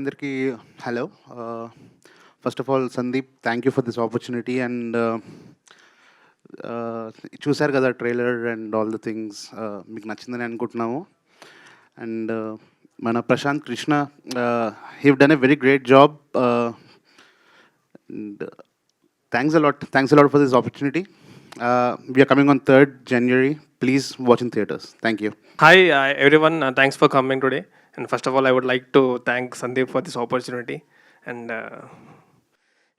అందరికీ hello. First of all Sandeep, thank you for this opportunity. And చూశారు కదా trailer and all the things, మీకు నచ్చిందని అనుకుంటున్నాము. అండ్ మన Prashanth Krishna, he's done a very great job. And thanks a lot for this opportunity. We are coming on 3rd January. Please watch in theaters. Thank you. Hi everyone, thanks for coming today. And first of all, I would like to thank Sandeep for this opportunity. And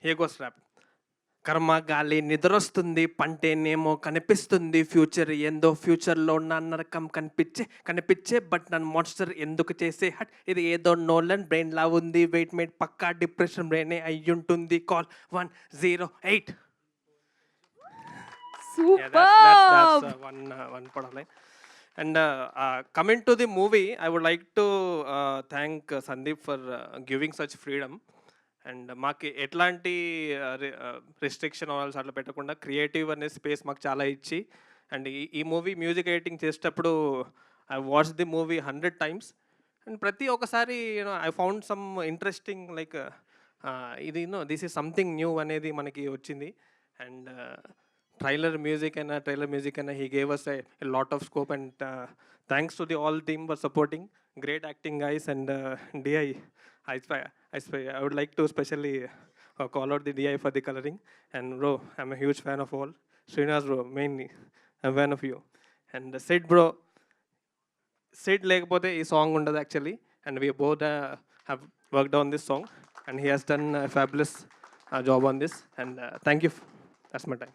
here goes rap. కర్మ గాలి నిద్రొస్తుంది, పంటేనేమో కనిపిస్తుంది, future ఏందో ఫ్యూచర్లో నా నరకం కనిపించే but నన్ను monster ఎందుకు చేసే హట్, ఇది ఏదో నోలన్ బ్రెయిన్ లా ఉంది, వెయిట్ మేట్ పక్కా డిప్రెషన్ బ్రెయినే అయ్యుంటుంది, call 108. Super. That's one part of line. And coming to the movie, I would like to thank Sandeep for giving such freedom. And మాకు ఎట్లాంటి రెస్ట్రిక్షన్ ఆల్స్ అట్లా పెట్టకుండా క్రియేటివ్ అనే స్పేస్ మాకు చాలా ఇచ్చి, అండ్ ఈ మూవీ మ్యూజిక్ ఎడిటింగ్ చేసేటప్పుడు I watch the movie 100 times. And ప్రతి ఒక్కసారి I found some interesting like ఇది దిస్ ఈజ్ సంథింగ్ న్యూ అనేది మనకి వచ్చింది. అండ్ ట్రైలర్ మ్యూజిక్ అయినా he gave us a lot of scope. And thanks to the all team for supporting. Great acting guys. And DI, I would like to especially call out the DI for the coloring. And bro, I'm a huge fan of all. Srinivas bro, mainly I'm a fan of you. And Sid bro, Sid lekapothe ee song undadu actually. And we both have worked on this song, and he has done a fabulous job on this. And thank you. That's my time.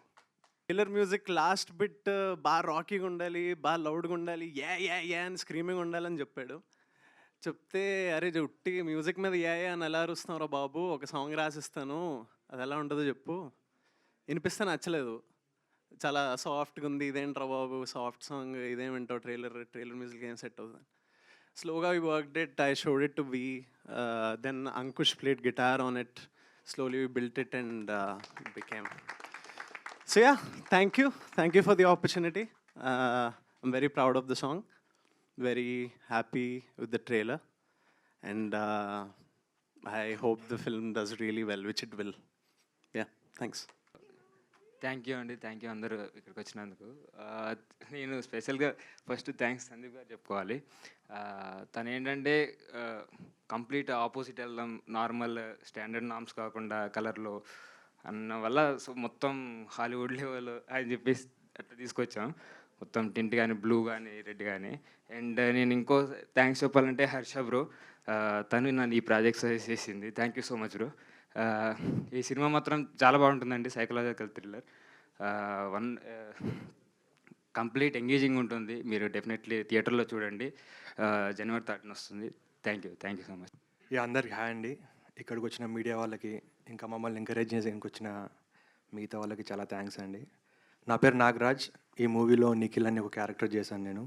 Trailer music last bit బాగా రాకీగా ఉండాలి, బాగా లౌడ్గా ఉండాలి, yeah అని screaming ఉండాలని చెప్పాడు. చెప్తే అరే ఉట్టి మ్యూజిక్ మీద యా అని ఎలా అరుస్తున్నారా బాబు, ఒక సాంగ్ రాసిస్తాను, అది ఎలా ఉంటుందో చెప్పు. వినిపిస్తే నచ్చలేదు, చాలా సాఫ్ట్గా ఉంది, ఇదేంట్రా బాబు సాఫ్ట్ సాంగ్, ఇదేమింటావు ట్రైలర్ మ్యూజిక్ ఏం సెట్ అవుతుంది. స్లోగా we worked it, I showed it to we, then Ankush played guitar on it, slowly we built it and it became. So yeah, thank you for the opportunity. I'm very proud of the song, very happy with the trailer, and I hope the film does really well, which it will. Yeah, thanks. Thank you అండి, thank you అందరూ ఇక్కడికి వచ్చినందుకు. నేను స్పెషల్గా first thanks Sandeep గారు చెప్పుకోవాలి. తను ఏంటంటే కంప్లీట్ ఆపోజిట్ వెళ్దాం, నార్మల్ స్టాండర్డ్ నామ్స్ కాకుండా కలర్లో అన్న వల్ల సో మొత్తం హాలీవుడ్ లెవెల్ అని చెప్పేసి అట్లా తీసుకొచ్చాం, మొత్తం టింట్ కానీ బ్లూ కానీ రెడ్ కానీ. అండ్ నేను ఇంకో థ్యాంక్స్ చెప్పాలంటే హర్ష బ్రో, తను నన్ను ఈ ప్రాజెక్ట్ సజెస్ట్ చేసింది. Thank you so much bro. ఈ సినిమా మాత్రం చాలా బాగుంటుందండి, సైకలాజికల్ థ్రిల్లర్, కంప్లీట్ ఎంగేజింగ్ ఉంటుంది. మీరు డెఫినెట్లీ థియేటర్లో చూడండి, January 13 వస్తుంది. Thank you so much. అందరికి హాయ్ అండి. ఇక్కడికి వచ్చిన మీడియా వాళ్ళకి, ఇంకా మమ్మల్ని ఎంకరేజ్ చేయడానికి వచ్చిన మిగతా వాళ్ళకి చాలా థ్యాంక్స్ అండి. నా పేరు నాగరాజ్. ఈ మూవీలో నిఖిల్ అని ఒక క్యారెక్టర్ చేశాను నేను.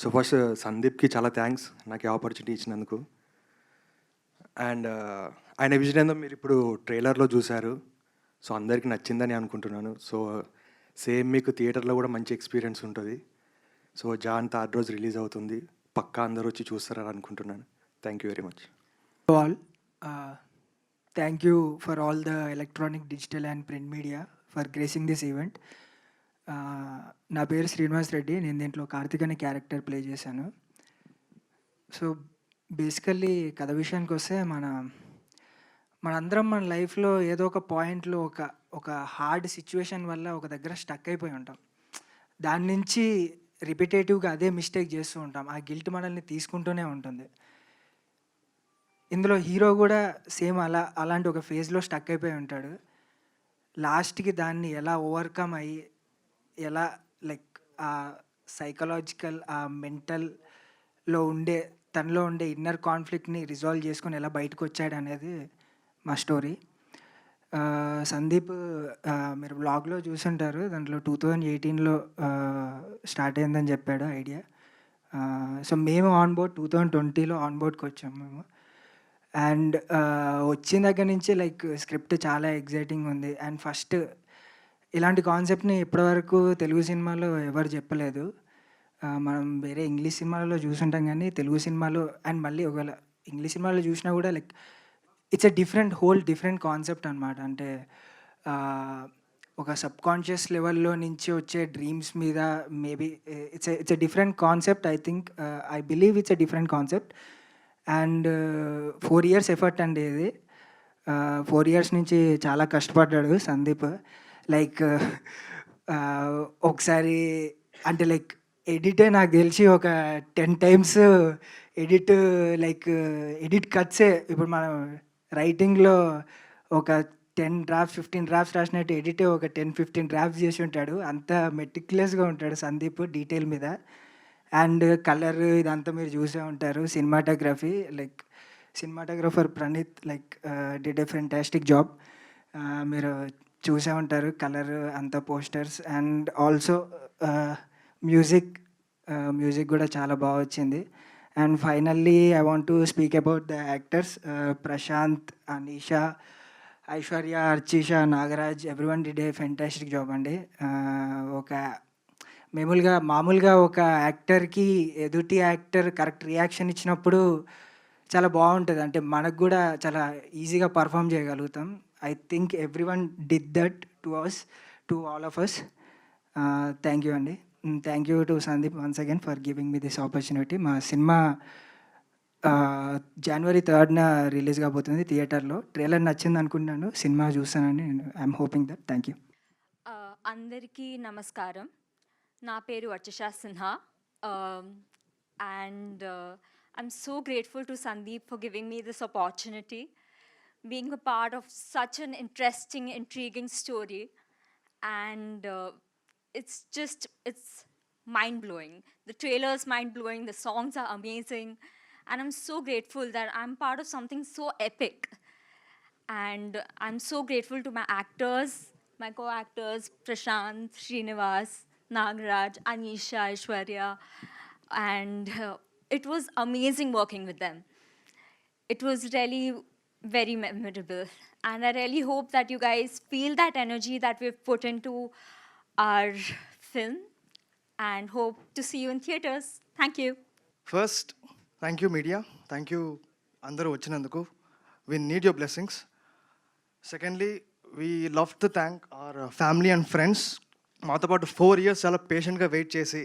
సో ఫస్ట్ సందీప్కి చాలా థ్యాంక్స్ నాకు ఈ ఆపర్చునిటీ ఇచ్చినందుకు. అండ్ ఆయన విజన్ ఏందో మీరు ఇప్పుడు ట్రైలర్లో చూశారు, సో అందరికీ నచ్చిందని అనుకుంటున్నాను. సో సేమ్ మీకు థియేటర్లో కూడా మంచి ఎక్స్పీరియన్స్ ఉంటుంది. సో జాన్ 3rd రోజు రిలీజ్ అవుతుంది, పక్కా అందరూ వచ్చి చూస్తారని అనుకుంటున్నాను. Thank you very much. Thank you for all the electronic, digital and print media for gracing this event. నా పేరు శ్రీనివాస్ రెడ్డి, నేను దీంట్లో కార్తిక్ అనే క్యారెక్టర్ ప్లే చేశాను. సో బేసికల్లీ కథ విషయానికి వస్తే మనందరం మన లైఫ్లో ఏదో ఒక పాయింట్లో ఒక హార్డ్ సిచ్యువేషన్ వల్ల ఒక దగ్గర స్టక్ అయిపోయి ఉంటాం. దాని నుంచి రిపిటేటివ్గా అదే మిస్టేక్ చేస్తూ ఉంటాం, ఆ గిల్ట్ మనల్ని తీసుకుంటూనే ఉంటుంది. ఇందులో హీరో కూడా సేమ్ అలాంటి ఒక ఫేజ్లో స్టక్ అయిపోయి ఉంటాడు. లాస్ట్కి దాన్ని ఎలా ఓవర్కమ్ అయ్యి, ఎలా లైక్ ఆ సైకలాజికల్, ఆ మెంటల్లో తనలో ఉండే ఇన్నర్ కాన్ఫ్లిక్ట్ని రిజాల్వ్ చేసుకొని ఎలా బయటకు వచ్చాడు అనేది మా స్టోరీ. సందీప్ మీరు బ్లాగ్లో చూసుంటారు, దాంట్లో 2018లో స్టార్ట్ అయిందని చెప్పాడు ఐడియా. సో మేము ఆన్బోర్డ్ 2020లో ఆన్బోర్డ్కి వచ్చాము మేము. అండ్ వచ్చిన దగ్గర నుంచి లైక్ స్క్రిప్ట్ చాలా ఎగ్జైటింగ్ ఉంది. అండ్ ఫస్ట్ ఇలాంటి కాన్సెప్ట్ని ఇప్పటివరకు తెలుగు సినిమాలో ఎవరు చెప్పలేదు. మనం వేరే ఇంగ్లీష్ సినిమాలలో చూసుంటాం, కానీ తెలుగు సినిమాలో అండ్ మళ్ళీ ఒకవేళ ఇంగ్లీష్ సినిమాలో చూసినా కూడా like it's a different concept అనమాట. అంటే ఒక సబ్కాన్షియస్ లెవెల్లో నుంచి వచ్చే డ్రీమ్స్ మీద maybe it's a different concept. I believe it's a different concept. And 4 years effort అండి ఇది. 4 years నుంచి చాలా కష్టపడ్డాడు సందీప్. లైక్ ఒకసారి అంటే లైక్ ఎడిటే నాకు తెలిసి ఒక 10 times ఎడిట్ కట్సే. ఇప్పుడు మనం రైటింగ్లో ఒక 10 drafts 15 drafts రాసినట్టు ఎడిటే ఒక 10-15 drafts చేసి ఉంటాడు. అంత మెటిక్యులస్గా ఉంటాడు సందీప్ డీటెయిల్ మీద. అండ్ కలర్ ఇదంతా మీరు చూసే ఉంటారు. Cinematographer Praneeth did a fantastic job. మీరు చూసే ఉంటారు కలర్ అంతా పోస్టర్స్. అండ్ ఆల్సో మ్యూజిక్ కూడా చాలా బాగా వచ్చింది. And finally I want to speak about the actors. Prashanth, Anisha, Aishwarya, Archisha, Nagaraj, everyone did a fantastic job అండి. ఒక మామూలుగా ఒక యాక్టర్కి ఎదుటి యాక్టర్ కరెక్ట్ రియాక్షన్ ఇచ్చినప్పుడు చాలా బాగుంటుంది. అంటే మనకు కూడా చాలా ఈజీగా పర్ఫామ్ చేయగలుగుతాం. I think everyone did that to all of us. Thank you అండి. Thank you to Sandeep once again for giving me this opportunity. మా సినిమా January 3rd రిలీజ్ కాబోతుంది థియేటర్లో. ట్రైలర్ నచ్చింది అనుకుంటున్నాను. సినిమా చూస్తానని I'm hoping that. Thank you. అందరికీ నమస్కారం. నా పేరు Archisha Sinha. And I'm so grateful to Sandeep for giving me this opportunity, being a part of such an interesting, intriguing story. And it's mind-blowing. The trailer is mind-blowing, the songs are amazing. And I'm so grateful that I'm part of something so epic. And I'm so grateful to my actors, my co-actors, Prashant, Srinivas, Nagaraj, Anisha, Aishwarya. And it was amazing working with them. It was really very memorable. And I really hope that you guys feel that energy that we've put into our film. And hope to see you in theaters. Thank you. First thank you media, thank you అందరూ వచ్చినందుకు. We need your blessings. Secondly, we love to thank our family and friends. మాతో పాటు 4 years చాలా పేషెంట్గా wait చేసి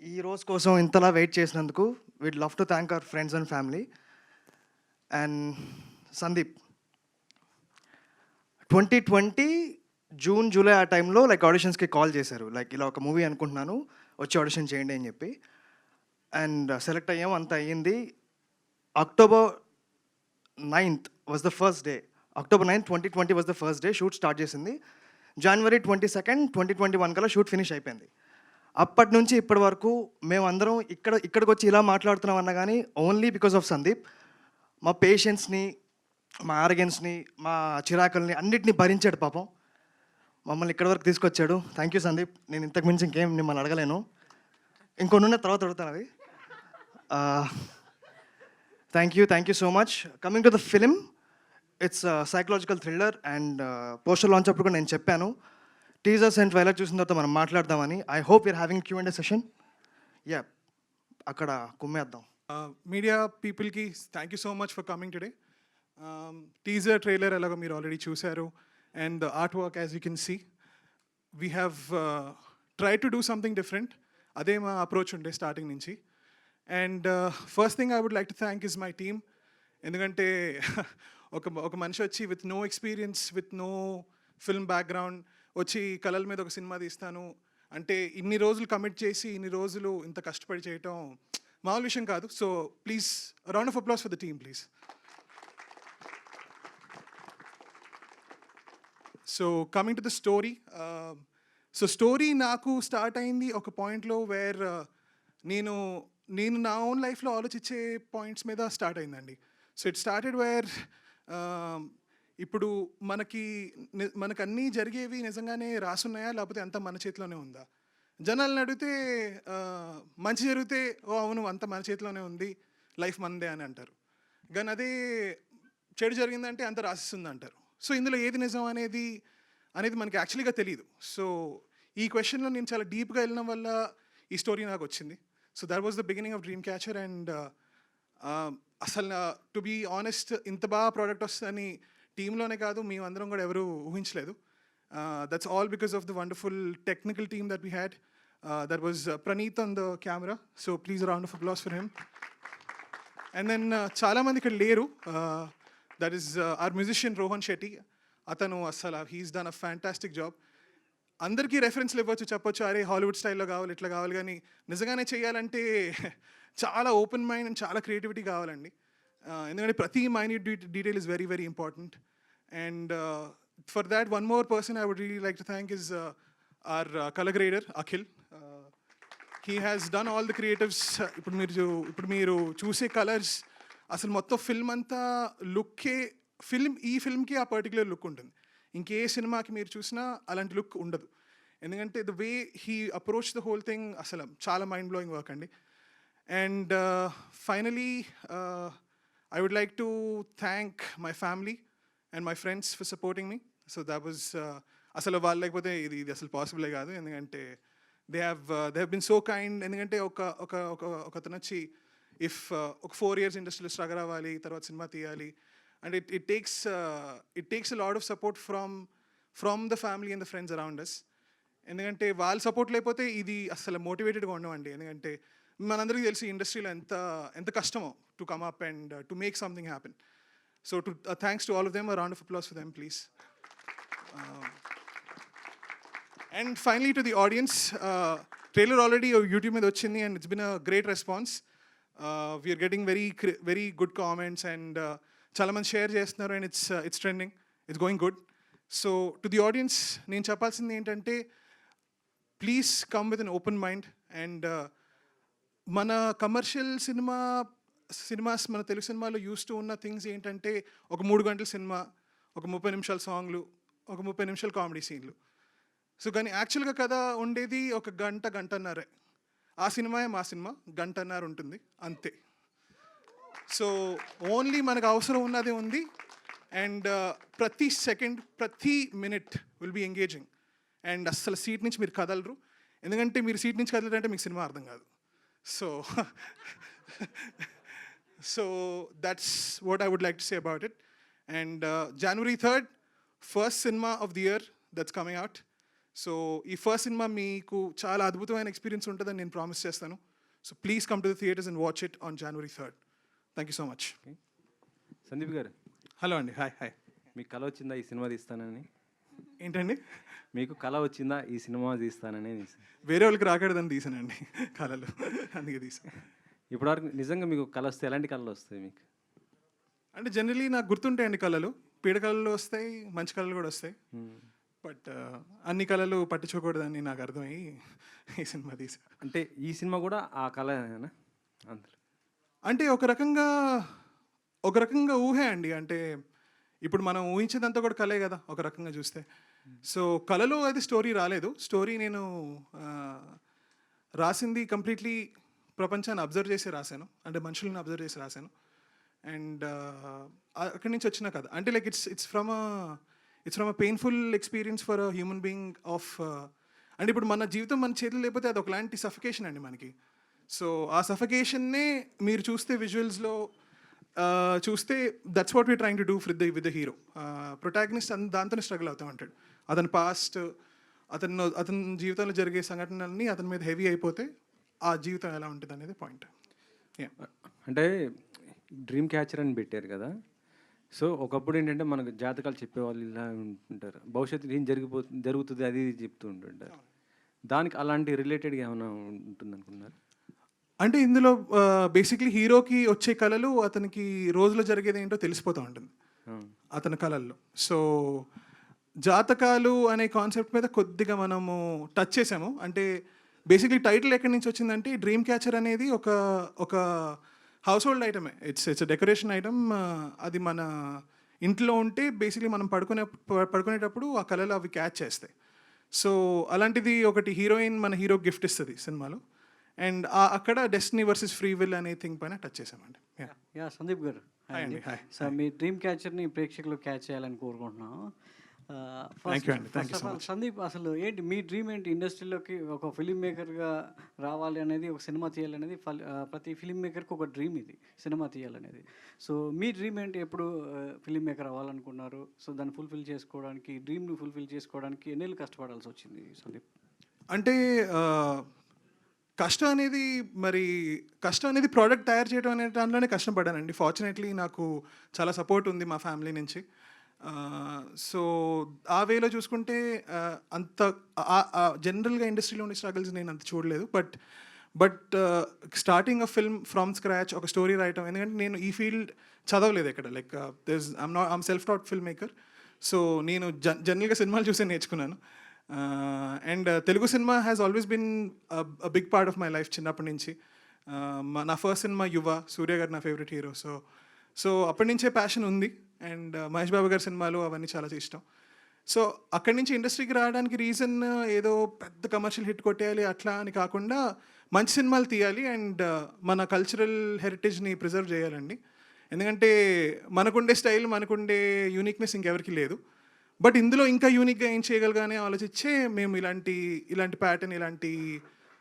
ఈ రోజు కోసం ఇంతలా వెయిట్ చేసినందుకు we love to thank our friends and family. And Sandeep, 2020 June, July ఆ టైంలో ఆడిషన్స్కి కాల్ చేశారు. ఇలా ఒక మూవీ అనుకుంటున్నాను, వచ్చి ఆడిషన్ చేయండి అని చెప్పి. అండ్ సెలెక్ట్ అయ్యాం, అంతా అయ్యింది. October 9th was the first day. October 9th, 2020 was the first day. Shoot start చేసింది. January 22nd, 2021 కల్లా షూట్ ఫినిష్ అయిపోయింది. అప్పటి నుంచి ఇప్పటి వరకు మేమందరం ఇక్కడికి వచ్చి ఇలా మాట్లాడుతున్నాం అన్నా కానీ ఓన్లీ బికాస్ ఆఫ్ సందీప్. మా పేషెన్స్ని, మా ఆరగెన్స్ని, మా చిరాకుల్ని అన్నిటినీ భరించాడు పాపం. మమ్మల్ని ఇక్కడి వరకు తీసుకొచ్చాడు. Thank you Sandeep. నేను ఇంతకు మించి ఇంకేం మిమ్మల్ని అడగలేను. ఇంకొన్ని ఉన్న తర్వాత అడుగుతాను అవి. Thank you so much. Coming to the film, it's psychological thriller. And poster launch అప్పుడు కూడా నేను చెప్పాను, టీజర్స్ అండ్ ట్రైలర్ చూసిన తర్వాత మనం మాట్లాడదామని. I hope you're having Q&A session. Yeah, అక్కడ కుమ్మేద్దాం. మీడియా పీపుల్కి thank you so much for coming today. Teaser trailer ఎలాగో మీరు ఆల్రెడీ చూశారు. And the artwork as you can see, we have try to do something different. అదే మా approach ఉండే starting నుంచి. అండ్ first thing I would like to thank is my team. ఎందుకంటే ఒక మనిషి వచ్చి with no experience, with no film background వచ్చి కళల మీద ఒక సినిమా తీస్తాను అంటే ఇన్ని రోజులు కమిట్ చేసి ఇన్ని రోజులు ఇంత కష్టపడి చేయటం మామూలు విషయం కాదు. So please round of applause for the team please. So coming to the story, so story నాకు స్టార్ట్ అయింది ఒక పాయింట్లో వేర్ నేను నా ఓన్ లైఫ్లో ఆలోచించే పాయింట్స్ మీద స్టార్ట్ అయిందండి. సో ఇట్ స్టార్టెడ్ వేర్ ఇప్పుడు మనకి అన్నీ జరిగేవి నిజంగానే రాసున్నాయా లేకపోతే అంతా మన చేతిలోనే ఉందా? జనాలను అడిగితే మంచి జరిగితే ఓ అవును అంత మన చేతిలోనే ఉంది, లైఫ్ మనదే అని అంటారు. కానీ అదే చెడు జరిగిందంటే అంత రాసిస్తుంది అంటారు. సో ఇందులో ఏది నిజం అనేది మనకి యాక్చువల్గా తెలియదు. సో ఈ క్వశ్చన్లో నేను చాలా డీప్గా వెళ్ళడం వల్ల ఈ స్టోరీ నాకు వచ్చింది. So that was the beginning of dream catcher. And అసలు టు బీ ఆనెస్ట్ ఇంత బాగా ప్రోడక్ట్ వస్తుందని టీంలోనే కాదు మేమందరం కూడా ఎవరు ఊహించలేదు. That's all because of the wonderful technical team that we had. That was Praneeth on the camera, so please round of applause for him. And then చాలామంది ఇక్కడ లేరు. That is our musician Rohan Shetty. అతను అసలు he's done a fantastic job. అందరికీ రెఫరెన్స్లు ఇవ్వచ్చు, చెప్పొచ్చు అరే హాలీవుడ్ స్టైల్లో కావాలి ఇట్లా కావాలి, కానీ నిజంగానే చేయాలంటే చాలా ఓపెన్ మైండ్ అండ్ చాలా క్రియేటివిటీ కావాలండి. ఎందుకంటే ప్రతి minute detail is very very important. And for that one more person I would really like to thank is our colour grader Akhil. He has done all the creatives. ఇప్పుడు మీరు చూసే colours అసలు మొత్తం film అంతా లుక్కే ఈ ఫిల్మ్కి ఆ పర్టికులర్ లుక్ ఉంటుంది. ఇంకే సినిమాకి మీరు చూసినా అలాంటి లుక్ ఉండదు. ఎందుకంటే the way he approach the whole thing అసలు చాలా మైండ్ బ్లోయింగ్ వర్క్ అండి. And finally I would like to thank my family and my friends for supporting me. So that was అసలు వాళ్ళు లేకపోతే ఇది అసలు పాసిబులే కాదు. ఎందుకంటే they have been so kind. ఎందుకంటే ఒకతను వచ్చి ఒక 4 years ఇండస్ట్రీలో స్ట్రగల్ అవ్వాలి, తర్వాత సినిమా తీయాలి, and it takes a lot of support from the family and the friends around us. ఎందుకంటే వాళ్ళ సపోర్ట్ లేకపోతే ఇది అసలు మోటివేటెడ్గా ఉండమండి. ఎందుకంటే మనందరికీ తెలిసి ఇండస్ట్రీలో ఎంత కష్టమో to come up and to make something happen. So thanks to all of them. Round of applause for them please. And finally to the audience, trailer already YouTube మీద వచ్చింది and it's been a great response. We're getting very good comments and చాలా మంది share చేస్తున్నారు and it's trending, it's going good. So to the audience నేను చెప్పాల్సింది ఏంటంటే please come with an open mind. And మన commercial cinemas మన తెలుగు సినిమాలో use to ఉన్న థింగ్స్ ఏంటంటే ఒక 3 గంటల సినిమా, ఒక 30 నిమిషాల సాంగ్లు, ఒక 30 నిమిషాల కామెడీ సీన్లు. సో కానీ యాక్చువల్గా కథ ఉండేది ఒక గంటన్నరే. ఆ సినిమాయే మా సినిమా, గంటన్నర ఉంటుంది అంతే. సో ఓన్లీ మనకు అవసరం ఉన్నదే ఉంది. అండ్ ప్రతి సెకండ్ ప్రతి minute will be engaging. And అస్సలు సీట్ నుంచి మీరు కదలరు. ఎందుకంటే మీరు సీట్ నుంచి కదలరంటే మీకు సినిమా అర్థం కాదు. So that's what I would like to say about it. And January 3rd first cinema of the year that's coming out. So ఈ ఫస్ట్ సినిమా మీకు చాలా అద్భుతమైన ఎక్స్పీరియన్స్ ఉంటుందని నేను ప్రామిస్ చేస్తాను. So please come to the theatres and watch it on January 3rd. Thank you so much. Sandeep garu, hello అండి. Hi. మీకు కళ వచ్చిందా ఈ సినిమా తీస్తానని? ఏంటండి? మీకు కళ వచ్చిందా ఈ సినిమా తీస్తానని? వేరే వాళ్ళకి రాకూడదని తీసానండి కళలు, అందుకే తీసాను. ఇప్పటివరకు నిజంగా మీకు కళ వస్తే ఎలాంటి కళలు వస్తాయి మీకు? అంటే జనరలీ నాకు గుర్తుంటాయండి కళలు. పీడ కళలు వస్తాయి, మంచి కళలు కూడా వస్తాయి. బట్ అన్ని కళలు పట్టించుకోకూడదని నాకు అర్థమయ్యి ఈ సినిమా తీసా. అంటే ఈ సినిమా కూడా ఆ కళనా? అంటే ఒక రకంగా ఊహే అండి. అంటే ఇప్పుడు మనం ఊహించేదంతా కూడా కళే కదా ఒక రకంగా చూస్తే. సో కళలో అది స్టోరీ రాలేదు. స్టోరీ నేను రాసింది కంప్లీట్లీ ప్రపంచాన్ని అబ్జర్వ్ చేసి రాశాను, అంటే మనుషులను అబ్జర్వ్ చేసి రాశాను. అండ్ అక్కడి నుంచి వచ్చిన కథ అంటే like it's from a painful experience for a human being of. అంటే ఇప్పుడు మన జీవితం మన చేతులు లేకపోతే అది ఒకలాంటి సఫికేషన్ అండి మనకి. సో ఆ సఫికేషన్నే మీరు చూస్తే విజువల్స్లో చూస్తే that's what we trying to do with the hero. Protagonist దాంతోనే స్ట్రగుల్ అవుతూ ఉంటాడు. అతని పాస్ట్, అతని జీవితంలో జరిగే సంఘటనలన్నీ అతని మీద హెవీ అయిపోతే ఆ జీవితం ఎలా ఉంటుంది అనేది పాయింట్. అంటే డ్రీమ్ క్యాచర్ అని పెట్టారు కదా. సో ఒకప్పుడు ఏంటంటే మనకు జాతకాలు చెప్పేవాళ్ళు ఇలా ఉంటారు, భవిష్యత్తు ఏం జరుగుతుంది అది చెప్తూ ఉంటుంటారు. దానికి అలాంటి రిలేటెడ్గా ఏమైనా ఉంటుంది అనుకున్నారు? అంటే ఇందులో బేసిక్లీ హీరోకి వచ్చే కళలు అతనికి రోజులో జరిగేది ఏంటో తెలిసిపోతూ ఉంటుంది అతని కళల్లో. సో జాతకాలు అనే కాన్సెప్ట్ మీద కొద్దిగా మనము టచ్ చేసాము. అంటే బేసిక్లీ టైటిల్ ఎక్కడి నుంచి వచ్చిందంటే డ్రీమ్ క్యాచర్ అనేది ఒక హౌస్ హోల్డ్ ఐటమే. It's decoration item. అది మన ఇంట్లో ఉంటే బేసిక్లీ మనం పడుకునేటప్పుడు ఆ కళలు అవి క్యాచ్ చేస్తాయి. సో అలాంటిది ఒకటి హీరోయిన్ మన హీరో గిఫ్ట్ ఇస్తుంది సినిమాలో. అండ్ అక్కడ డెస్టినీ వర్సెస్ ఫ్రీ విల్ అనే థింగ్ పైన టచ్ చేసామండి. సందీప్ గారు, హాయ్ అండి. హాయ్. సో మీ డ్రీమ్ క్యాచర్ని ప్రేక్షకులు క్యాచ్ చేయాలని కోరుకుంటున్నాను. థ్యాంక్ యూ అండి, thank you first so of all much. Sandeep, అసలు ఏంటి మీ డ్రీమ్ ఏంటి? ఇండస్ట్రీలోకి ఒక ఫిలిం మేకర్గా రావాలి అనేది, ఒక సినిమా తీయాలనేది ప్రతి ఫిలిం మేకర్కి ఒక డ్రీమ్, ఇది సినిమా తీయాలనేది. సో మీ డ్రీమ్ ఏంటి? ఎప్పుడు ఫిలిం మేకర్ అవ్వాలనుకున్నారు? సో దాన్ని ఫుల్ఫిల్ చేసుకోవడానికి, డ్రీమ్ని ఫుల్ఫిల్ చేసుకోవడానికి ఎన్నేళ్ళు కష్టపడాల్సి వచ్చింది సందీప్? అంటే కష్టం అనేది ప్రోడక్ట్ తయారు చేయడం అనే దాంట్లోనే కష్టపడ్డానండి. ఫార్చునేట్లీ నాకు చాలా సపోర్ట్ ఉంది మా ఫ్యామిలీ నుంచి. సో ఆ వేలో చూసుకుంటే అంత జనరల్గా ఇండస్ట్రీలో ఉండే స్ట్రగుల్స్ నేను అంత చూడలేదు. But starting a film from scratch, ఒక స్టోరీ రాయటం, ఎందుకంటే నేను ఈ ఫీల్డ్ చదవలేదు ఎక్కడ. Like I'm self taught filmmaker. So నేను జనరల్గా సినిమాలు చూసే నేర్చుకున్నాను. And Telugu cinema has always been a big part of my life చిన్నప్పటి నుంచి. నా ఫస్ట్ సినిమా యువ, సూర్య గారు నా ఫేవరెట్ హీరో. సో అప్పటి నుంచే ప్యాషన్ ఉంది. అండ్ మహేష్ బాబు గారి సినిమాలు అవన్నీ చాలా ఇష్టం. సో అక్కడి నుంచి ఇండస్ట్రీకి రావడానికి రీజన్ ఏదో పెద్ద కమర్షియల్ హిట్ కొట్టేయాలి అట్లా అని కాకుండా, మంచి సినిమాలు తీయాలి అండ్ మన కల్చరల్ హెరిటేజ్ని ప్రిజర్వ్ చేయాలండి. ఎందుకంటే మనకుండే స్టైల్, మనకుండే యూనిక్నెస్ ఇంకెవరికి లేదు. బట్ ఇందులో ఇంకా యూనిక్గా ఏం చేయగలగానే ఆలోచించే మేము ఇలాంటి ప్యాటర్న్, ఇలాంటి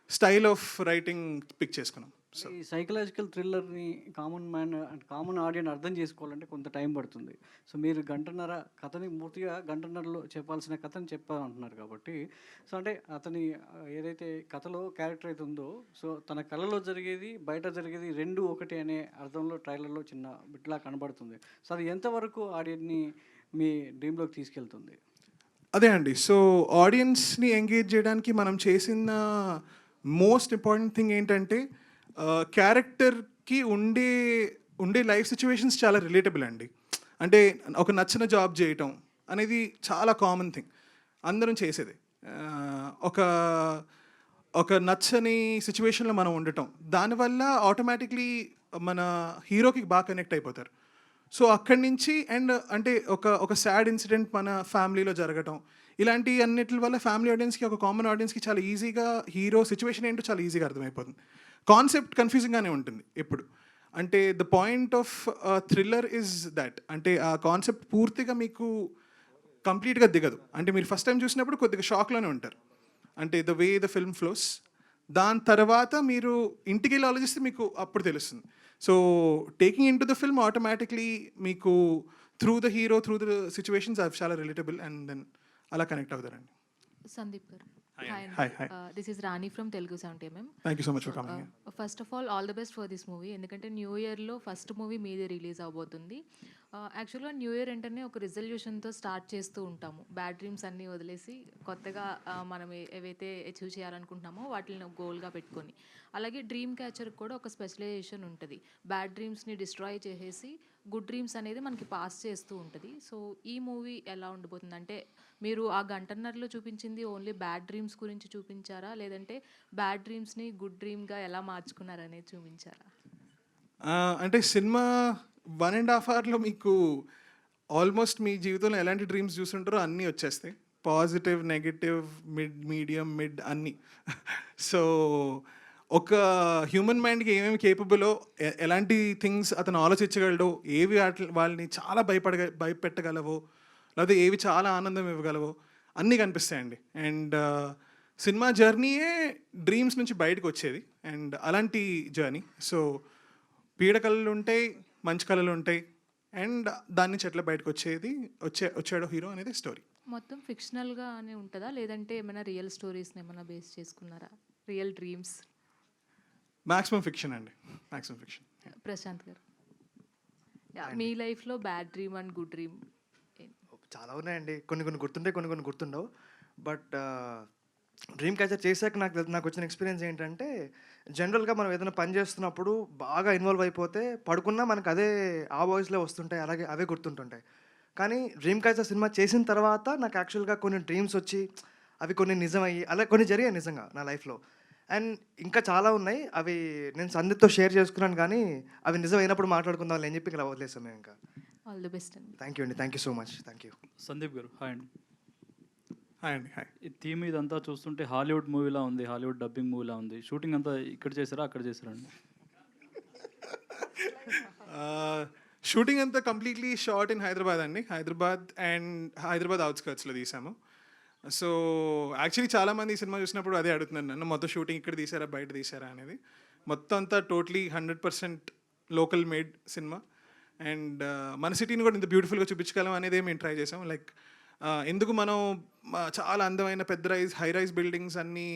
స్టైల్ ఆఫ్ రైటింగ్ పిక్ చేసుకున్నాం. సో ఈ సైకలాజికల్ థ్రిల్లర్ని కామన్ ఆడియన్స్ అర్థం చేసుకోవాలంటే కొంత టైం పడుతుంది. సో మీరు కథని పూర్తిగా గంటన్నరలో చెప్పాల్సిన కథని చెప్పాలంటున్నారు కాబట్టి, సో అంటే అతని ఏదైతే కథలో క్యారెక్టర్ అయితే ఉందో, సో తన కళలో జరిగేది, బయట జరిగేది రెండు ఒకటి అనే అర్థంలో ట్రైలర్లో చిన్న బిట్లా కనబడుతుంది. సో అది ఎంతవరకు ఆడియన్ని మీ డ్రీమ్లోకి తీసుకెళ్తుంది? అదే అండి. సో ఆడియన్స్ని ఎంగేజ్ చేయడానికి మనం చేసిన మోస్ట్ ఇంపార్టెంట్ థింగ్ ఏంటంటే, క్యారెక్టర్కి ఉండే లైఫ్ సిచ్యువేషన్స్ చాలా రిలేటబుల్ అండి. అంటే ఒక నచ్చిన జాబ్ చేయటం అనేది చాలా కామన్ థింగ్, అందరం చేసేది. ఒక నచ్చని సిచ్యువేషన్లో మనం ఉండటం, దానివల్ల ఆటోమేటిక్లీ మన హీరోకి బాగా కనెక్ట్ అయిపోతారు. సో అక్కడి నుంచి అంటే ఒక సాడ్ ఇన్సిడెంట్ మన ఫ్యామిలీలో జరగటం, ఇలాంటి అన్నిటి వల్ల ఫ్యామిలీ ఆడియన్స్కి, ఒక కామన్ ఆడియన్స్కి చాలా ఈజీగా హీరో సిచ్యువేషన్ ఏంటో చాలా ఈజీగా అర్థమైపోతుంది. కాన్సెప్ట్ కన్ఫ్యూజింగ్గానే ఉంటుంది ఎప్పుడు. అంటే the point of thriller is that, అంటే ఆ కాన్సెప్ట్ పూర్తిగా మీకు కంప్లీట్గా దిగదు. అంటే మీరు ఫస్ట్ టైం చూసినప్పుడు కొద్దిగా షాక్లోనే ఉంటారు, అంటే the way the film flows. దాని తర్వాత మీరు ఇంటికి వెళ్ళి ఆలోచిస్తే మీకు అప్పుడు తెలుస్తుంది. So taking in to the film automatically మీకు through the hero, through the situations అవి చాలా రిలేటబుల్ అండ్ దెన్ అలా కనెక్ట్ అవుతారండి. Sandeep garu, Hi. This is Rani from Telugu 70mm. Thank you so much for coming. First of all the best for this movie. ఎందుకంటే new ఇయర్లో first movie మీదే release అవబోతుంది. యాక్చువల్గా new year వెంటనే ఒక రిజల్యూషన్తో స్టార్ట్ చేస్తూ ఉంటాము. బ్యాడ్ డ్రీమ్స్ అన్నీ వదిలేసి కొత్తగా మనం ఏవైతే అచీవ్ చేయాలనుకుంటున్నామో వాటిని గోల్గా పెట్టుకొని, అలాగే డ్రీమ్ క్యాచర్ కూడా ఒక స్పెషలైజేషన్ ఉంటుంది. బ్యాడ్ డ్రీమ్స్ని డిస్ట్రాయ్ చేసేసి గుడ్ డ్రీమ్స్ అనేది మనకి పాస్ చేస్తూ ఉంటుంది. సో ఈ మూవీ ఎలా ఉండబోతుంది అంటే, మీరు ఆ గంటన్నరలో చూపించింది ఓన్లీ బ్యాడ్ డ్రీమ్స్ గురించి చూపించారా, లేదంటే బ్యాడ్ డ్రీమ్స్ని గుడ్ డ్రీమ్గా ఎలా మార్చుకున్నారనేది చూపించారా? అంటే సినిమా 1.5 అవర్లో మీకు ఆల్మోస్ట్ మీ జీవితంలో ఎలాంటి డ్రీమ్స్ చూస్తుంటారో అన్నీ వచ్చేస్తాయి. పాజిటివ్, నెగటివ్, మీడియం, మిడ్ అన్నీ. సో ఒక హ్యూమన్ మైండ్కి ఏమేమి కేపబులో, ఎలాంటి థింగ్స్ అతను ఆలోచించగలడో, ఏవి వాళ్ళని చాలా భయపెట్టగలవో, లేకపోతే ఏవి చాలా ఆనందం ఇవ్వగలవో అన్నీ కనిపిస్తాయండి. అండ్ సినిమా జర్నీయే డ్రీమ్స్ నుంచి బయటకు వచ్చేది, అండ్ అలాంటి జర్నీ. సో పీడ కళలు ఉంటాయి, మంచి కళలు ఉంటాయి, అండ్ దాని నుంచి ఎట్లా బయటకు వచ్చాడో హీరో అనేది స్టోరీ. మొత్తం ఫిక్షనల్గానే ఉంటుందా, లేదంటే ఏమైనా రియల్ స్టోరీస్ని ఏమైనా బేస్ చేసుకున్నారా? Real dreams? మ్యాక్సిమం ఫిక్షన్ అండి, మ్యాక్సిమం ఫిక్షన్. ప్రశాంత్ గారు, మీ లైఫ్లో bad dream and good dream చాలా ఉన్నాయండి. కొన్ని గుర్తుంటాయి, కొన్ని గుర్తుండవు. బట్ డ్రీమ్ క్యాచర్ చేశాక నాకు వచ్చిన ఎక్స్పీరియన్స్ ఏంటంటే, జనరల్గా మనం ఏదైనా పని చేస్తున్నప్పుడు బాగా ఇన్వాల్వ్ అయిపోతే పడుకున్నా మనకు ఆ వాయిస్లో వస్తుంటాయి, అలాగే అవే గుర్తుంటుంటాయి. కానీ డ్రీమ్ క్యాచర్ సినిమా చేసిన తర్వాత నాకు యాక్చువల్గా కొన్ని డ్రీమ్స్ వచ్చి అవి కొన్ని నిజమయ్యి, అలా కొన్ని జరిగాయి నిజంగా నా లైఫ్లో. అండ్ ఇంకా చాలా ఉన్నాయి, అవి నేను సందీప్తో షేర్ చేసుకున్నాను, కానీ అవి నిజం అయినప్పుడు మాట్లాడుకుందాం అని చెప్పి ఇలా వదిలేసాం మేము. ఇంకా ఆల్ ది బెస్ట్ అండి. థ్యాంక్ యూ అండి, thank you so much, thank you. Sandeep గారు, హాయ్ అండి. హాయ్ అండి. హాయ్. ఈ థీమ్ ఇదంతా చూస్తుంటే హాలీవుడ్ మూవీలా ఉంది, హాలీవుడ్ డబ్బింగ్ మూవీలా ఉంది. షూటింగ్ అంతా ఇక్కడ చేశారా, అక్కడ చేశారా అండి? షూటింగ్ అంతా కంప్లీట్లీ షార్ట్ ఇన్ హైదరాబాద్ అండి. హైదరాబాద్ అవుట్స్కర్ట్స్లో తీసాము. సో యాక్చువల్లీ చాలామంది ఈ సినిమా చూసినప్పుడు అదే అడుగుతున్నారు నన్ను, మొత్తం షూటింగ్ ఇక్కడ తీసారా బయట తీసారా అనేది. మొత్తం అంతా totally 100% local made cinema. And మన సిటీని కూడా ఇంత బ్యూటిఫుల్గా చూపించగలం అనేది మేము ట్రై చేసాం. లైక్ ఎందుకు మనం చాలా అందమైన పెద్ద హై రైజ్ బిల్డింగ్స్ అన్నీ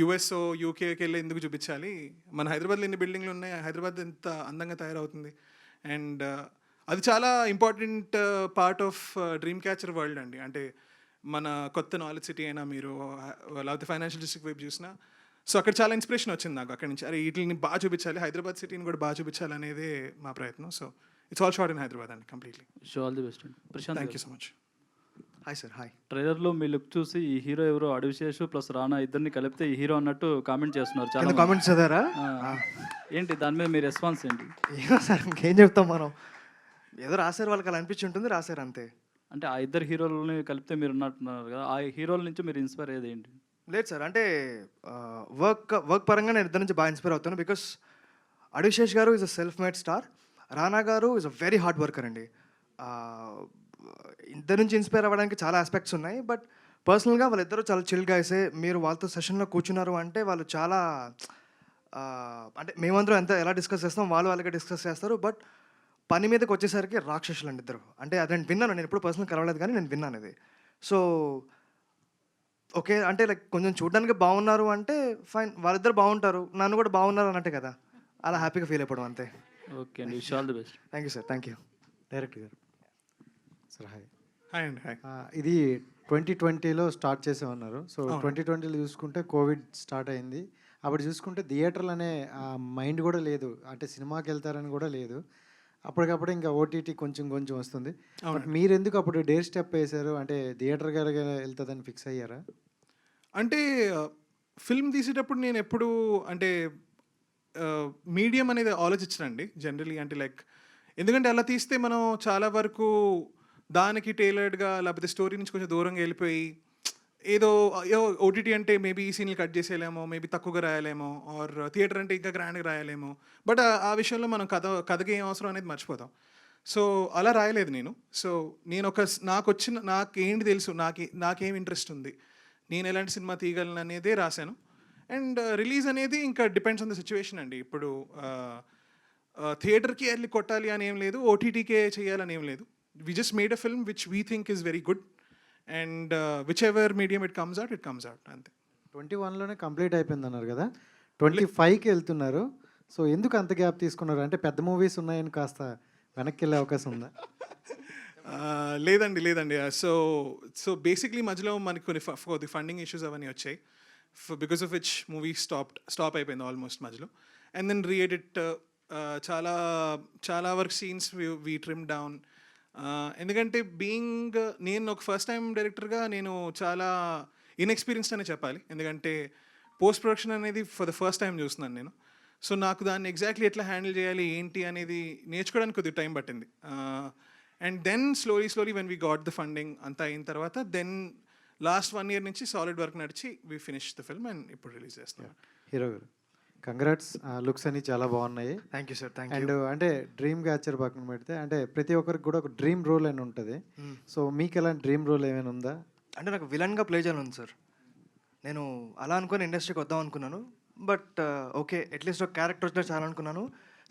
యుఎస్ యూకేకి వెళ్ళి ఎందుకు చూపించాలి, మన హైదరాబాద్లో ఎన్ని బిల్డింగ్లు ఉన్నాయి, హైదరాబాద్ ఎంత అందంగా తయారవుతుంది. అండ్ అది చాలా important part of dream catcher world అండి. అంటే మన కొత్త నాలెడ్జ్ సిటీ అయినా మీరు లేకపోతే ఫైనాన్షియల్ డిస్ట్రిక్ట్ వైపు చూసినా, సో అక్కడ చాలా ఇన్స్పిరేషన్ వచ్చింది నాకు అక్కడి నుంచి. అరే వీటిని బాగా చూపించాలి, హైదరాబాద్ సిటీని కూడా బాగా చూపించాలి అనేదే మా ప్రయత్నం. So it's all shot in Hyderabad అండి completely. Show all the best అండి. Prashanth thank you so much. Hi sir. Hi. ట్రైలర్లో మీ లుక్ చూసి ఈ హీరో ఎవరో అడివిశేషు ప్లస్ రానా ఇద్దరిని కలిపితే ఈ హీరో అన్నట్టు కామెంట్ చేస్తున్నారు చాలా మంది. కామెంట్స్ చదివారా? ఏంటి దాని మీద మీ రెస్పాన్స్ ఏంటి? ఏమో సార్, ఇంకేం చెప్తాం మనం. ఏదో రాశారు, వాళ్ళకి అలా అనిపించి ఉంటుంది, రాశారు అంతే. అంటే ఆ ఇద్దరు హీరోలని కలిపితే మీరు ఉన్నట్టున్నారు కదా, ఆ హీరోల నుంచి మీరు ఇన్స్పైర్ అయ్యేది ఏంటి? లేదు సార్, అంటే వర్క్ పరంగా నేను ఇద్దరు నుంచి బాగా ఇన్స్పైర్ అవుతాను. Because Adishesh garu is a self made star, Rana garu is a very hard worker అండి. ఇద్దరు నుంచి ఇన్స్పైర్ అవ్వడానికి చాలా ఆస్పెక్ట్స్ ఉన్నాయి. బట్ పర్సనల్గా వాళ్ళిద్దరూ చాలా చిల్గా వేసే, మీరు వాళ్ళతో సెషన్లో కూర్చున్నారు అంటే వాళ్ళు చాలా అంటే మేమందరం ఎలా డిస్కస్ చేస్తాం వాళ్ళు వాళ్ళకి డిస్కస్ చేస్తారు. బట్ పని మీదకి వచ్చేసరికి రాక్షసులు అండి ఇద్దరు. అంటే అది నేను విన్నాను, నేను ఎప్పుడు పర్సనల్ కలవలేదు కానీ నేను విన్నాను అది. సో ఓకే, అంటే లైక్ కొంచెం చూడడానికి బాగున్నారు అంటే ఫైన్, వాళ్ళిద్దరు బాగుంటారు, నన్ను కూడా బాగున్నారు అన్నట్టే కదా, అలా హ్యాపీగా ఫీల్ అయిపోవడం అంతే. ఓకే అండి, wish all the best. Thank you sir. Thank you. Director గారు సార్ హాయ్. హాయ్ అండి. హాయ్. ఇది 2020లో స్టార్ట్ చేసామన్నారు. సో 2020లో చూసుకుంటే కోవిడ్ స్టార్ట్ అయింది. అప్పుడు చూసుకుంటే థియేటర్లు అనే మైండ్ కూడా లేదు, అంటే సినిమాకి వెళ్తారని కూడా లేదు. అప్పటికప్పుడు ఇంకా ఓటీటీ కొంచెం కొంచెం వస్తుంది. బట్ మీరు ఎందుకు అప్పుడు డేర్ స్టెప్ వేశారు, అంటే థియేటర్ గారు వెళ్తుందని ఫిక్స్ అయ్యారా? అంటే ఫిల్మ్ తీసేటప్పుడు నేను ఎప్పుడు అంటే మీడియం అనేది ఆలోచించనండి జనరలీ. అంటే లైక్ ఎందుకంటే అలా తీస్తే మనం చాలా వరకు దానికి టైలర్డ్గా లేకపోతే స్టోరీ నుంచి కొంచెం దూరంగా వెళ్ళిపోయి ఏదో ఓటీటీ అంటే మేబీ ఈ సీన్లు కట్ చేసేయలేమో, మేబీ తక్కువగా రాయలేమో, ఆర్ థియేటర్ అంటే ఇంకా గ్రాండ్గా రాయలేమో. బట్ ఆ విషయంలో మనం కథకి ఏం అవసరం అనేది మర్చిపోతాం. సో అలా రాయలేదు నేను. సో నేను నాకేంటి తెలుసు, నాకేం ఇంట్రెస్ట్ ఉంది, నేను ఎలాంటి సినిమా తీయగలను అనేదే రాశాను. అండ్ రిలీజ్ అనేది ఇంకా డిపెండ్స్ ఆన్ ద సిచ్యువేషన్ అండి. ఇప్పుడు థియేటర్కి వెళ్ళి కొట్టాలి అని ఏం లేదు, ఓటీటీకే చేయాలని ఏం లేదు. We just made a film which we think is very good and whichever medium it comes out అంతే. 21లోనే కంప్లీట్ అయిపోయింది అన్నారు కదా, 25కి వెళ్తున్నారు. సో ఎందుకు అంత గ్యాప్ తీసుకున్నారు? అంటే పెద్ద మూవీస్ ఉన్నాయని కాస్త వెనక్కి వెళ్ళే అవకాశం ఉందా? లేదండి. సో బేసిక్లీ మధ్యలో మనకి కొన్ని ఫండింగ్ ఇష్యూస్ అవన్నీ వచ్చాయి, because of which movie stop అయిపోయింది ఆల్మోస్ట్ మధ్యలో. అండ్ దెన్ రీఎడిట్ చాలా work scenes we trim down. ఎందుకంటే నేను ఒక ఫస్ట్ టైం డైరెక్టర్గా నేను చాలా ఇన్ఎక్స్పీరియన్స్డ్ అనే చెప్పాలి. ఎందుకంటే పోస్ట్ ప్రొడక్షన్ అనేది ఫర్ ద ఫస్ట్ టైం చూస్తున్నాను నేను. సో నాకు దాన్ని ఎగ్జాక్ట్లీ ఎట్లా హ్యాండిల్ చేయాలి ఏంటి అనేది నేర్చుకోవడానికి కొద్దిగా టైం పట్టింది. And then slowly when we got the funding అంతా అయిన తర్వాత దెన్ లాస్ట్ 1 year నుంచి సాలిడ్ వర్క్ నడిచి we finish the film and ఇప్పుడు రిలీజ్ చేస్తాం. హీరో గారు కంగ్రాట్స్, లుక్స్ అన్ని చాలా బాగున్నాయి. Thank you sir. Thank you. And అంటే డ్రీమ్ క్యాచర్ పక్కన పెడితే అంటే ప్రతి ఒక్కరికి కూడా ఒక డ్రీమ్ రోల్ అని ఉంటుంది. సో మీకు ఎలాంటి డ్రీమ్ రోల్ ఏమైనా ఉందా? అంటే నాకు విలన్గా ప్లే చేయాలని ఉంది సార్. నేను అలా అనుకుని ఇండస్ట్రీకి వద్దాం అనుకున్నాను. బట్ ఓకే, అట్లీస్ట్ ఒక క్యారెక్టర్ వచ్చినా చాలా అనుకున్నాను.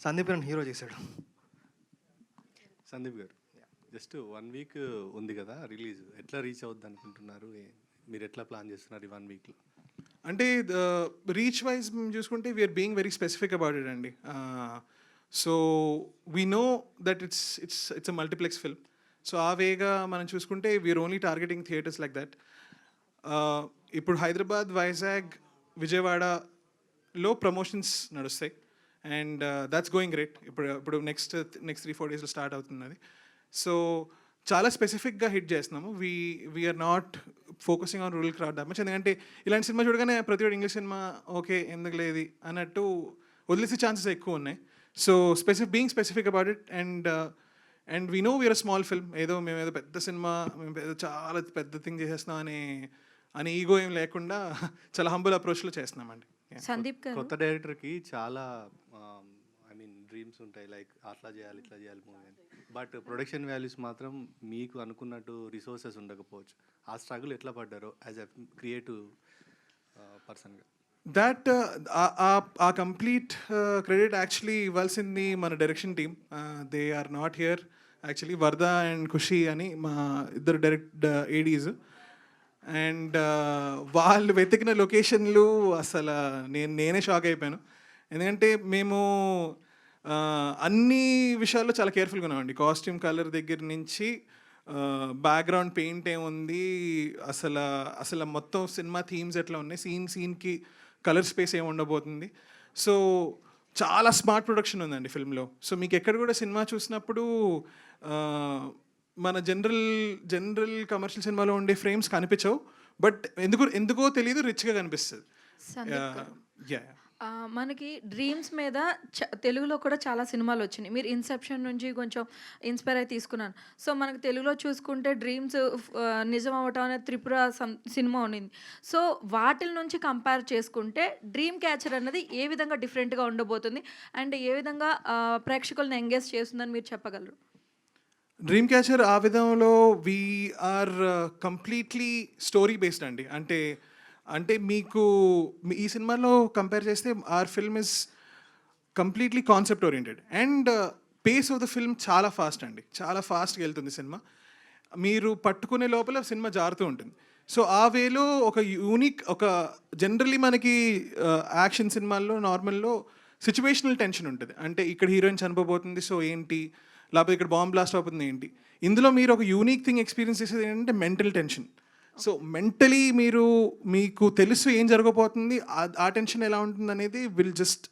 సందీప్ నన్ను హీరో చేశాడు. సందీప్ గారు జస్ట్ 1 week ఉంది కదా రిలీజ్, ఎట్లా రీచ్ అవుద్ది అనుకుంటున్నారు? మీరు ఎట్లా ప్లాన్ చేస్తున్నారు ఈ 1 weekలో? అంటే రీచ్ వైజ్ చూసుకుంటే we're being very specific about it అండి. So we know that it's a multiplex film. So ఆ వేగా మనం చూసుకుంటే we're only targeting theatres like that. ఇప్పుడు హైదరాబాద్, వైజాగ్, విజయవాడలో ప్రమోషన్స్ నడుస్తాయి అండ్ దాట్స్ గోయింగ్ గ్రేట్. ఇప్పుడు నెక్స్ట్ 3-4 daysలో స్టార్ట్ అవుతున్నది. సో చాలా స్పెసిఫిక్గా హిట్ చేస్తున్నాము. We're not focusing on rural crowd that much. ఎందుకంటే ఇలాంటి సినిమా చూడగానే ప్రతి ఒక్కటి ఇంగ్లీష్ సినిమా ఓకే ఎందుకు లేదు అన్నట్టు వదిలేసే ఛాన్సెస్ ఎక్కువ ఉన్నాయి. So being specific about it and we know we're a small film. మేము ఏదో పెద్ద సినిమా, మేము చాలా పెద్ద థింగ్ చేసేస్తున్నాం అని ఈగో ఏం లేకుండా చాలా హంబుల్ అప్రోచ్లో చేస్తున్నామండి. సందీప్ గారు కొత్త డైరెక్టర్కి చాలా డ్రీమ్స్ ఉంటాయి లైక్ అట్లా చేయాలి ఇట్లా చేయాలి మూవీ అని, బట్ ప్రొడక్షన్ వాల్యూస్ మాత్రం మీకు అనుకున్నట్టు రిసోర్సెస్ ఉండకపోవచ్చు. ఆ స్ట్రగుల్ ఎట్లా పడ్డారో యాజ్ ఎ క్రియేటివ్ పర్సన్గా? దట్ ఆ కంప్లీట్ క్రెడిట్ యాక్చువల్లీ ఇవ్వాల్సింది మన direction team. They are not here actually. Varada and Khushi అని మా ఇద్దరు డైరెక్ట్ ఏడీస్. అండ్ వాళ్ళు వెతికిన లొకేషన్లు అసలు నేనే షాక్ అయిపోయాను. ఎందుకంటే మేము అన్ని విషయాల్లో చాలా కేర్ఫుల్గా ఉన్నామండి. కాస్ట్యూమ్ కలర్ దగ్గర నుంచి బ్యాక్గ్రౌండ్ పెయింట్ ఏముంది, అసలు మొత్తం సినిమా థీమ్స్ ఎట్లా ఉన్నాయి, సీన్కి కలర్ స్పేస్ ఏమి ఉండబోతుంది. సో చాలా స్మార్ట్ ప్రొడక్షన్ ఉందండి ఫిల్మ్లో. సో మీకు ఎక్కడ కూడా సినిమా చూసినప్పుడు మన జనరల్ కమర్షియల్ సినిమాలో ఉండే ఫ్రేమ్స్ కనిపించవు, బట్ ఎందుకో తెలియదు రిచ్గా కనిపిస్తుంది. మనకి డ్రీమ్స్ మీద తెలుగులో కూడా చాలా సినిమాలు వచ్చినాయి. మీరు ఇన్సెప్షన్ నుంచి కొంచెం ఇన్స్పైర్ అయి తీసుకున్నాను. సో మనకు తెలుగులో చూసుకుంటే డ్రీమ్స్ నిజం అవ్వటం అనే త్రిపుర సినిమా ఉండింది. సో వాటిల నుంచి కంపేర్ చేసుకుంటే డ్రీమ్ క్యాచర్ అన్నది ఏ విధంగా డిఫరెంట్గా ఉండబోతుంది అండ్ ఏ విధంగా ప్రేక్షకులను ఎంగేజ్ చేస్తుందని మీరు చెప్పగలరు? డ్రీమ్ క్యాచర్ ఆ విధంలో వీఆర్ కంప్లీట్లీ స్టోరీ బేస్డ్ అండి. అంటే మీకు ఈ సినిమాలో కంపేర్ చేస్తే our film is completely concept oriented and pace of the film చాలా ఫాస్ట్ అండి. చాలా ఫాస్ట్గా వెళ్తుంది సినిమా. మీరు పట్టుకునే లోపల సినిమా జారుతూ ఉంటుంది. సో ఆ వేలో ఒక జనరల్లీ మనకి యాక్షన్ సినిమాల్లో నార్మల్లో సిచ్యువేషనల్ టెన్షన్ ఉంటుంది. అంటే ఇక్కడ హీరోయిన్ చనిపోబోతుంది, సో ఏంటి, లేకపోతే ఇక్కడ బాంబ్ బ్లాస్ట్ అవుతుంది ఏంటి. ఇందులో మీరు ఒక యూనిక్ థింగ్ ఎక్స్పీరియన్స్ చేసేది ఏంటంటే మెంటల్ టెన్షన్. సో మెంటలీ మీకు తెలుసు ఏం జరగబోతుంది, ఆ టెన్షన్ ఎలా ఉంటుంది అనేది will just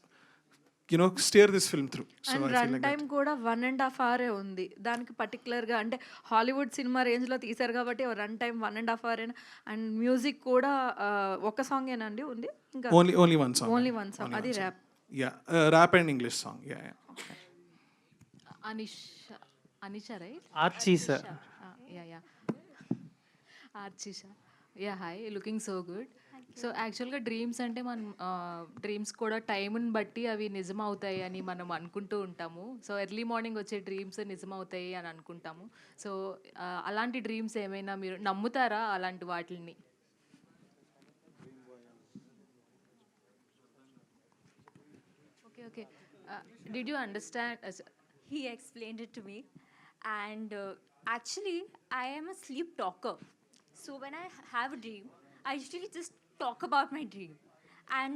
steer this film through. And run time కూడా 1.5 hours ఉంది. దానికి పర్టికులర్గా అంటే హాలీవుడ్ సినిమా రేంజ్లో తీశారు కాబట్టి run time 1.5 hours. And music కూడా ఒక సాంగ్ ఏనండి ఉంది, ఇంకా ఓన్లీ వన్ సాంగ్, అది rap. Rap and English song. Anisha right? Archisha. Archisha, ya hi, looking so good. So యాక్చువల్గా డ్రీమ్స్ అంటే మనం డ్రీమ్స్ కూడా టైంని బట్టి అవి నిజం అవుతాయి అని మనం అనుకుంటూ ఉంటాము. సో ఎర్లీ మార్నింగ్ వచ్చే డ్రీమ్స్ నిజం అవుతాయి అని అనుకుంటాము. సో అలాంటి డ్రీమ్స్ ఏమైనా మీరు నమ్ముతారా అలాంటి వాటిని? Okay. Did you understand? He explained it to me. And actually, I am a sleep talker. So when I have a dream, I usually just talk about my dream. And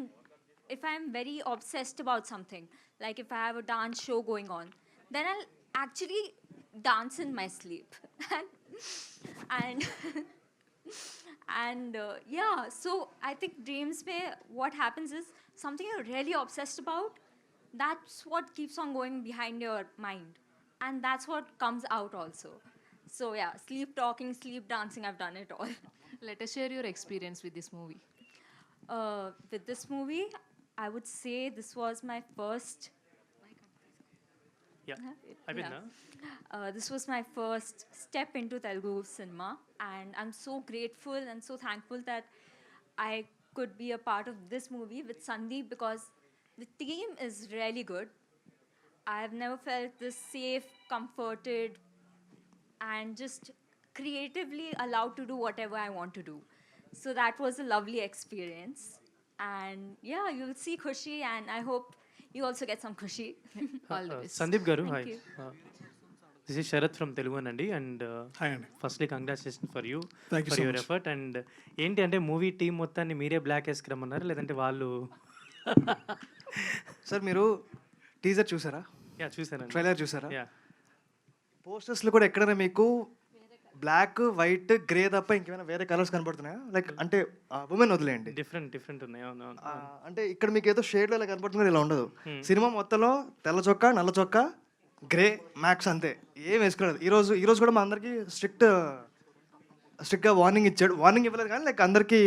if I'm very obsessed about something, like if I have a dance show going on, then I'll actually dance in my sleep. and yeah, so I think dreams may, what happens is something you're really obsessed about, that's what keeps on going behind your mind, and that's what comes out also. So yeah, sleep talking, sleep dancing, I've done it all. Let us share your experience with this movie. With this movie, I would say this was my first. This was my first step into Telugu cinema, and I'm so grateful and so thankful that I could be a part of this movie with Sandeep, because the team is really good. I've never felt this safe, comforted, and just creatively allowed to do whatever I want to do. So that was a lovely experience. And yeah, you'll see Khushi, and I hope you also get some Khushi. All the best. Sandeep garu, hi. Thank you. This is Sharath from Telugu Nandi, and Hi Andy. firstly congratulations for you. Thank you for so your much. effort. And ఏంటి అంటే movie team మొత్తాన్ని మీరే black వేసుకురమ్మన్నారు లేదంటే వాళ్ళు? Sir మీరు teaser చూసారా? చూసాను. Trailer చూసారా? యా. పోస్టర్స్లో కూడా ఎక్కడైనా మీకు బ్లాక్, వైట్, గ్రే తప్ప ఇంకేమైనా వేరే కలర్స్ కనపడుతున్నాయా? లైక్ అంటే ఉమెన్ వదిలేయండి, డిఫరెంట్ ఉన్నాయి. అవును. అంటే ఇక్కడ మీకు ఏదో షేడ్లో ఇలా కనపడుతుంది, ఇలా ఉండదు. సినిమా మొత్తంలో తెల్ల చొక్కా, నల్ల చొక్కా, గ్రే మ్యాక్స్, అంతే, ఏం వేసుకునేది. ఈరోజు కూడా మా అందరికీ స్ట్రిక్ట్గా వార్నింగ్ ఇచ్చాడు. వార్నింగ్ ఇవ్వలేదు కానీ లైక్ అందరికీ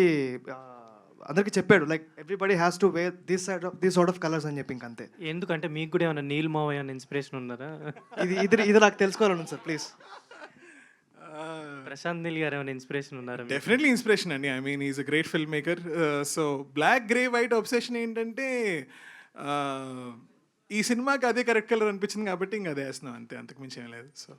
చెప్పాడు, like everybody has to wear this sort of colours అని చెప్పి. ఇంకంతే. ఎందుకంటే మీకు కూడా ఏమైనా నీల్ మావయ్య అని ఇన్స్పిరేషన్ ఉన్నారా? ఇది నాకు తెలుసుకోవాలను సార్, ప్లీజ్. ప్రశాంత్ నీల్ గారు ఏమైనా ఇన్స్పిరేషన్ ఉన్నారా? డెఫినెట్లీ ఇన్స్పిరేషన్ అండి. I mean is a great filmmaker. So black, grey, white obsession ఏంటంటే ఈ సినిమాకి అదే కరెక్ట్ కలర్ అనిపించింది కాబట్టి ఇంకా అదే వేస్తున్నాం అంతే, అంతకు మించి ఏం లేదు. So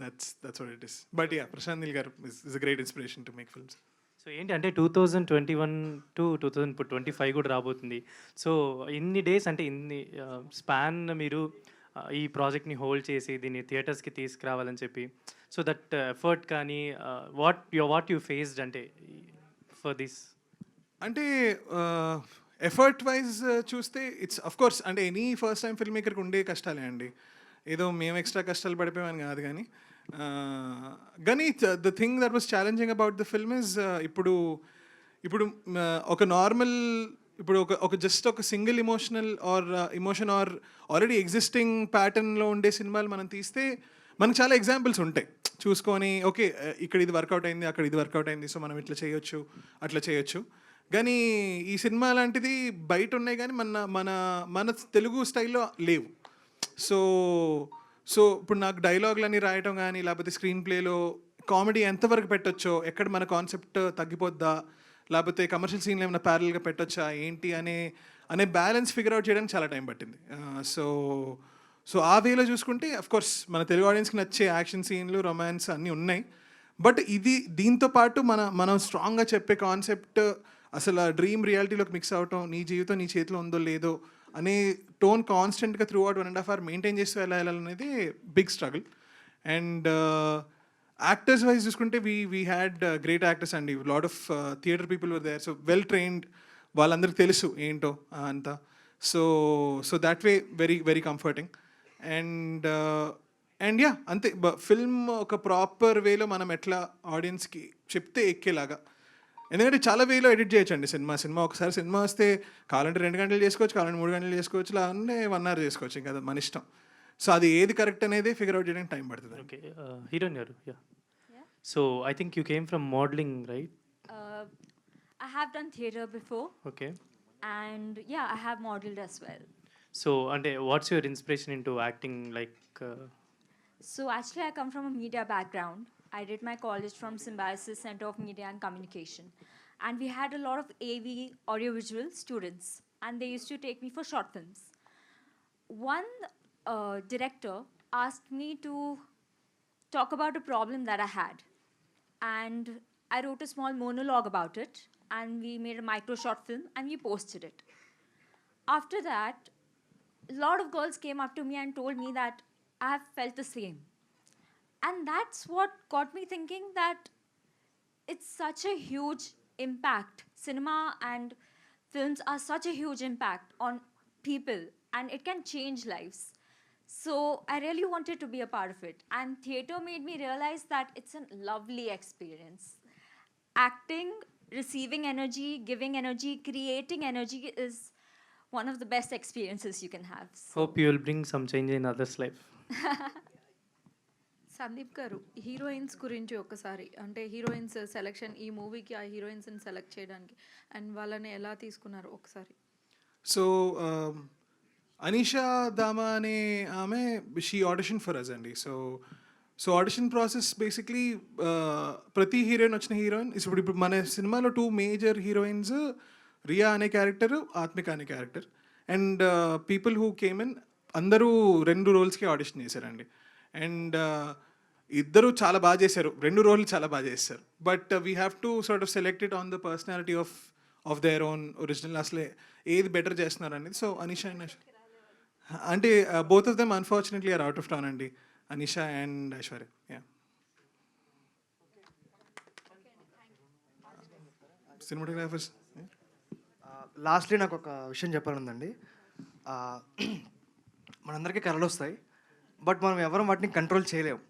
that's what it is. But ya, Prashanth Neel garu is a great inspiration to make films. So ఏంటి అంటే 2021 టు 2025 కూడా రాబోతుంది. సో ఇన్ని డేస్ అంటే ఇన్ని స్పాన్ మీరు ఈ ప్రాజెక్ట్ని హోల్డ్ చేసి దీన్ని థియేటర్స్కి తీసుకురావాలని చెప్పి, సో దట్ ఎఫర్ట్ కానీ వాట్ యూ ఫేస్డ్ అంటే ఫర్ దిస్? అంటే ఎఫర్ట్ వైజ్ చూస్తే ఇట్స్ అఫ్ కోర్స్ అంటే ఎనీ ఫస్ట్ టైం ఫిల్మ్ మేకర్కి ఉండే కష్టాలే అండి. ఏదో మేము ఎక్స్ట్రా కష్టాలు పడిపోయామని కాదు కానీ the thing that was challenging about the film is ఇప్పుడు ఒక నార్మల్ ఇప్పుడు ఒక జస్ట్ ఒక single emotion or already existing ప్యాటర్న్లో ఉండే సినిమాలు మనం తీస్తే మనకు చాలా ఎగ్జాంపుల్స్ ఉంటాయి చూసుకొని, ఓకే ఇక్కడ ఇది వర్కౌట్ అయింది, అక్కడ ఇది వర్కౌట్ అయింది, సో మనం ఇట్లా చేయొచ్చు, అట్లా చేయొచ్చు. కానీ ఈ సినిమా లాంటిది బయట ఉన్నాయి కానీ మన తెలుగు స్టైల్లో లేవు. సో ఇప్పుడు నాకు డైలాగులని రాయటం కానీ లేకపోతే స్క్రీన్ ప్లేలో కామెడీ ఎంతవరకు పెట్టొచ్చో, ఎక్కడ మన కాన్సెప్ట్ తగ్గిపోద్దా, లేకపోతే కమర్షియల్ సీన్లు ఏమైనా ప్యారల్గా పెట్టొచ్చా ఏంటి అనే బ్యాలెన్స్ ఫిగర్ అవుట్ చేయడానికి చాలా టైం పట్టింది. సో ఆ వేలో చూసుకుంటే అఫ్కోర్స్ మన తెలుగు ఆడియన్స్కి నచ్చే యాక్షన్ సీన్లు, రొమాన్స్ అన్నీ ఉన్నాయి. బట్ దీంతో పాటు మనం స్ట్రాంగ్గా చెప్పే కాన్సెప్ట్ అసలు ఆ డ్రీమ్ రియాలిటీలోకి మిక్స్ అవటం, నీ జీవితం నీ చేతిలో ఉందో లేదో అనే టోన్ కాన్స్టెంట్గా త్రూ అవుట్ 1.5 hours మెయింటైన్ చేస్తూ వెళ్ళాలనేది big struggle. And actors wise చూసుకుంటే వీ హ్యాడ్ గ్రేట్ యాక్టర్స్ అండి. Lot of theatre people were there, so well trained, వాళ్ళందరికీ తెలుసు ఏంటో అంతా. So that way very very comforting. And ya అంతే, ఫిల్మ్ ఒక ప్రాపర్ వేలో మనం ఎట్లా ఆడియన్స్కి చెప్తే ఎక్కేలాగా, ఎందుకంటే చాలా వేలో ఎడిట్ చేయొచ్చండి సినిమా ఒకసారి సినిమా వస్తే కావాలంటే 2 గంటలు చేసుకోవచ్చు, కావాలంటే 3 గంటలు చేసుకోవచ్చు, లేదంటే 1 hour చేసుకోవచ్చు, ఇంకా మన ఇష్టం. సో అది ఏది కరెక్ట్ అనేది ఫిగర్ అవుట్ చేయడానికి టైం పడుతుంది. ఓకే, హీరోయిన్ గారు, yeah. So I think you came from modelling, right? I have done theatre before. Okay. And yeah, I have modeled as well. So and what's your inspiration into acting, like? So actually I come from a media background. I did my college from Symbiosis Center of Media and Communication. And we had a lot of AV, audiovisual students. And they used to take me for short films. One director asked me to talk about a problem that I had. And I wrote a small monologue about it. And we made a micro short film and we posted it. After that, a lot of girls came up to me and told me that I have felt the same. And that's what got me thinking that it's such a huge impact. Cinema and films are such a huge impact on people and it can change lives. So I really wanted to be a part of it. And theatre made me realize that it's a lovely experience. Acting, receiving energy, giving energy, creating energy is one of the best experiences you can have. So. Hope you will bring some change in others' life. Sandeep గారు, heroines గురించి ఒకసారి, అంటే heroines selection, ఈ మూవీకి ఆ హీరోయిన్స్ని select చేయడానికి and వాళ్ళని ఎలా తీసుకున్నారు ఒకసారి? సో అనీషా దామా అనే ఆమె షీ ఆడిషన్ ఫర్ అస్ అండి. సో ఆడిషన్ ప్రాసెస్ బేసిక్లీ ప్రతి హీరోయిన్ వచ్చిన హీరోయిన్, ఇప్పుడు మన సినిమాలో 2 మేజర్ హీరోయిన్స్, రియా అనే క్యారెక్టర్, ఆత్మిక అనే character. And people who came in అందరూ 2 రోల్స్కి ఆడిషన్ చేశారండి. అండ్ ఇద్దరు చాలా బాగా చేశారు, 2 రోల్లు చాలా బాగా చేశారు. But we have to sort of select it on the personality of their own original, అసలే ఏది బెటర్ చేస్తున్నారు అనేది. సో అనీషా అండ్ అంటే both of them unfortunately are out of town అండి, Anisha and Aishwarya. Ya, cinematographers. Lastly నాకు ఒక విషయం చెప్పాలండి. మనందరికీ కళలు వస్తాయి, బట్ మనం ఎవరం వాటిని కంట్రోల్ చేయలేము.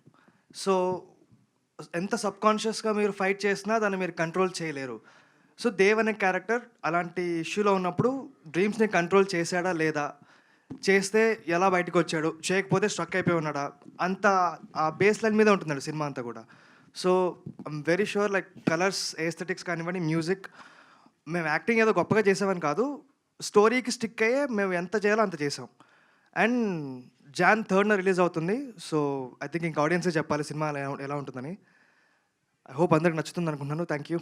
సో ఎంత సబ్కాన్షియస్గా మీరు ఫైట్ చేసినా దాన్ని మీరు కంట్రోల్ చేయలేరు. సో దేవ్ అనే క్యారెక్టర్ అలాంటి ఇష్యూలో ఉన్నప్పుడు డ్రీమ్స్ని కంట్రోల్ చేశాడా లేదా, చేస్తే ఎలా బయటకు వచ్చాడు, చేయకపోతే స్ట్రక్ అయిపోయి ఉన్నాడా, అంత ఆ బేస్ లైన్ మీద ఉంటుందండి సినిమా అంతా కూడా. So I'm very sure like colours, aesthetics కానివ్వండి, మ్యూజిక్, మేము యాక్టింగ్ ఏదో గొప్పగా చేసామని కాదు, స్టోరీకి స్టిక్ అయ్యే మేము ఎంత చేయాలో అంత చేసాం. అండ్ Jan 3rd రిలీజ్ అవుతుంది. సో ఐ థింక్ ఇంకా ఆడియన్సే చెప్పాలి సినిమా ఎలా ఉంటుందని. ఐ హోప్ అందరికి నచ్చుతుంది అనుకుంటున్నాను. Thank you.